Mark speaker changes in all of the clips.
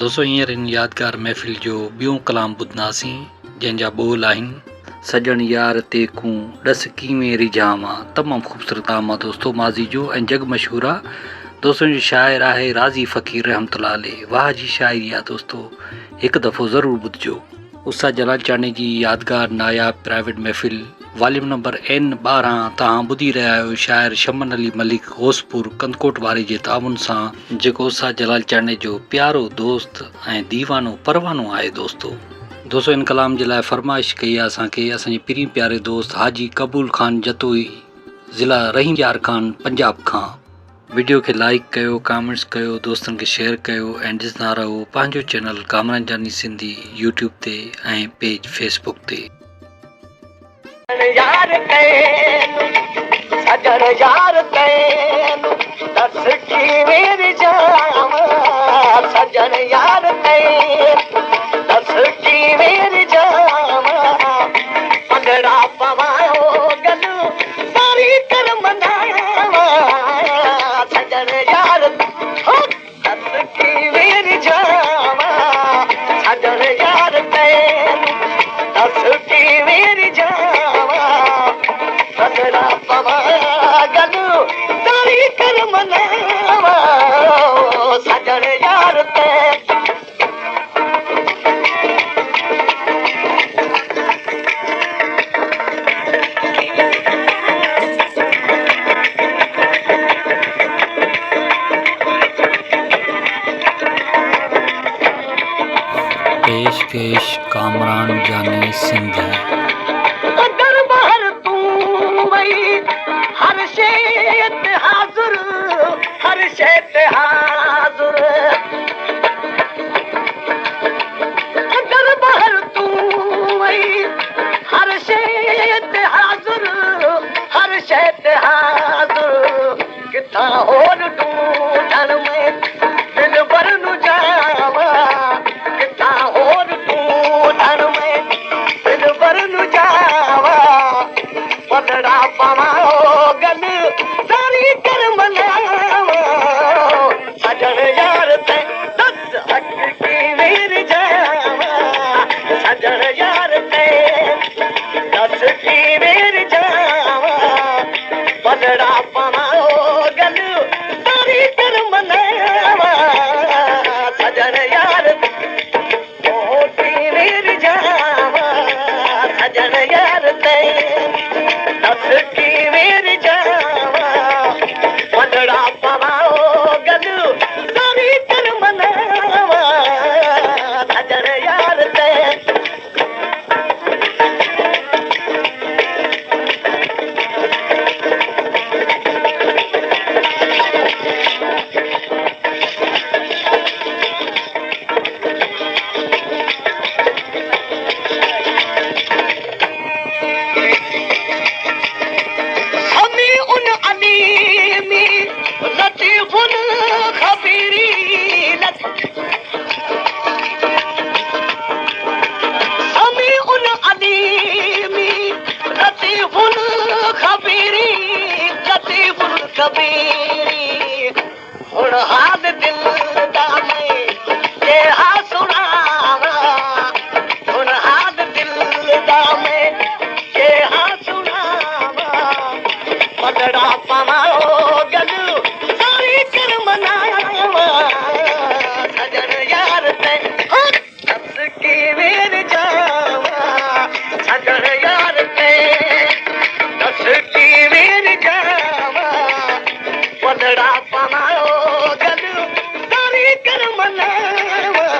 Speaker 1: दोस्तों हींअर इन यादगार महफ़िल जो ॿियों कलाम ॿुधंदासीं जंहिंजा ॿोल आहिनि सजण यार ते कूं ॾस कीअं रिझावां। तमामु ख़ूबसूरत कलाम आहे दोस्तों माज़ी जो ऐं जग मशहूरु आहे। दोस्तों जो शाइर आहे राज़ी फ़क़ीर रहमतुल्लाह अलैह। वाह जी शाइरी आहे दोस्तों, हिकु दफ़ो ज़रूरु ॿुधिजो। उषा जलालचानी जी यादगार नायाब प्राइवेट महफ़िल वॉल्यूम नंबर N12 तव्हां ॿुधी रहिया आहियो शाइर शमन अली मलिक होसपुर कंदकोट वारे जे ताउन सां, जेको उषा जलालचानी जो प्यारो दोस्त ऐं दीवानो परवानो आहे दोस्तों इन कलाम जे लाइ फरमाइश कई आहे असांखे असांजे पिरी प्यारे दोस्त हाजी कबूल खान जतोई, ज़िला रहीम यार खान, पंजाब खां। वीडियो खे लाइक कयो, कमेंट्स कयो, दोस्तनि खे शेयर कयो ऐं ॾिसंदा रहो पंहिंजो चैनल कामरान जानी सिंधी यूट्यूब ते ऐं पेज फेसबुक ते।
Speaker 2: यार सजन यार दस कीअं रिझावां, सजन यार दस कीअं रिझावां। पंगड़ा पवायो गलू सारी कर मनावां, सजन यार दस कीअं रिझावां, सजन यार दस कीअं रिझावां। पंगड़ा पवाया गलू सारी कर मनावां, सजन यार
Speaker 1: पेशकेश कामरान जानी सिंधी।
Speaker 2: दरबार तूं वई हर शइ ते हाज़ुर, हर शइ ते हाज़ुर। दरबार तूं वई हर शइ ते हाज़ुर, हर शइ ते हाज़ुर। किथां होर ढूंढण में दिल भर नु जावां, किथां होर ढूंढण में दिल भर नु जावां। पंगड़ा पवाओ गल सारी कर मनावां, सजन यार ते दस हक कीअं रिझावां, सजन यार ते दस कीअं रिझावां। पंगड़ा पवाओ गल सारी कर मनावां, सजन यार कीअं रिझावां, सजन यार दस कीअं रिझावां। पंगड़ा पवाओ गल सारी कर मनावां, सजन यार लतीफुल खबीरी, समीउल अलीमी, लतीफुल खबीरी, लतीफुल खबीरी। हुण हाल दिल दा मैं केहा सुणावां, हुण हाल दिल दा मैं केहा सुणावां। पंगड़ा पवाओ गलू सारी कर मनावां, सजन यार ते दस कीअं रिझावां, सजन यार ते दस कीअं रिझावां। पंगड़ा पवाओ गलू सारी कर मनावां,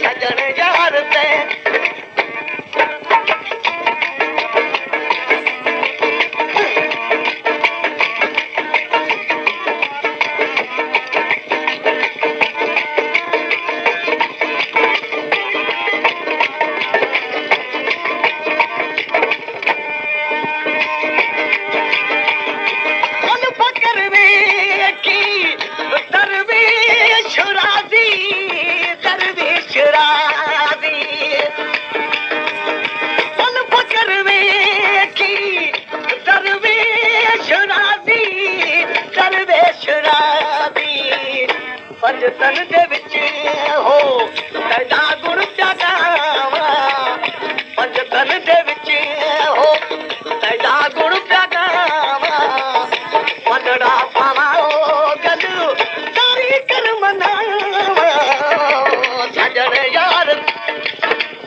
Speaker 2: सजन यार ते दरवेश राज़ी, दरवेश राज़ी। फकर वेखी दरवेश राज़ी, दरवेश राज़ी। ਭਜਨ ਦੇ ਵਿੱਚ ਹੋ ਤੇਰਾ ਗੁਣ ਪਿਆਗਾਵਾ ਭਜਨ ਦੇ ਵਿੱਚ ਹੋ ਤੇਰਾ ਗੁਣ ਪਿਆਗਾਵਾ ਪੰਡੜਾ ਪਾਵਾਂ ਗਦ ਸਾਰੀ ਕਰ ਮਨਾਵਾ ਸਜਣ ਯਾਰ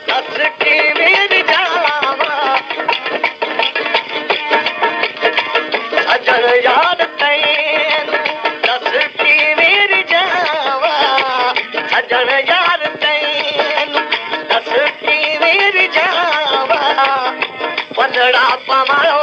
Speaker 2: ਦੱਸ ਕਿਵੇਂ ਜਾਵਾਂ ਸਜਣ ਯਾਰ ਤੈਨੂੰ ਦੱਸ ਕਿਵੇਂ ਜਾਵਾਂ ਸਜਣ ਯਾਰ ਤੈਨੂੰ ਦੱਸ ਕਿਵੇਂ ਜਾਵਾਂ ਪੰਡੜਾ ਪਾਵਾਂ